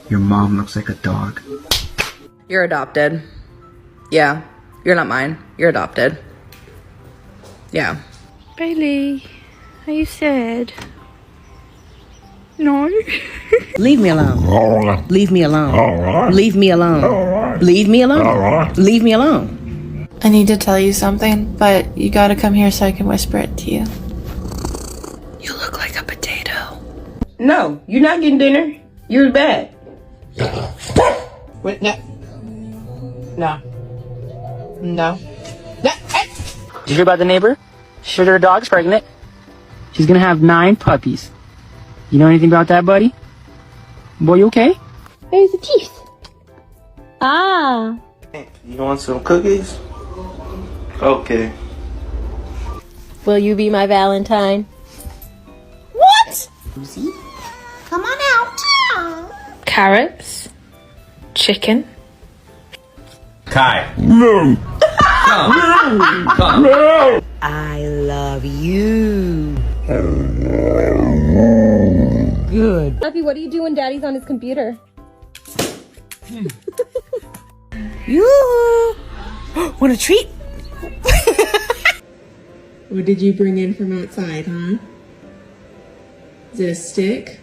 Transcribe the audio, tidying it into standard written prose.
Your mom looks like a dog. You're adopted. Yeah, you're not mine. You're adopted. Yeah. Bailey, are you sad? No. Leave me alone. Leave me alone. Leave me alone. Leave me alone. Leave me alone. I need to tell you something, but you gotta come here so I can whisper it to you. You look like a potato. No, you're not getting dinner. You're bad. Wait, no. No. No. No. Hey. Did you hear about the neighbor? She heard her dog's pregnant. She's gonna have 9 puppies. You know anything about that, buddy? Boy, you okay? Where's the teeth? Ah. You want some cookies? Okay. Will you be my Valentine? What? Susie, come on out. Carrots, chicken. Kai. No. Come. No. I love you. Good. Fluffy, what are you doing? Daddy's on his computer. You want a treat? What did you bring in from outside, huh? Is it a stick?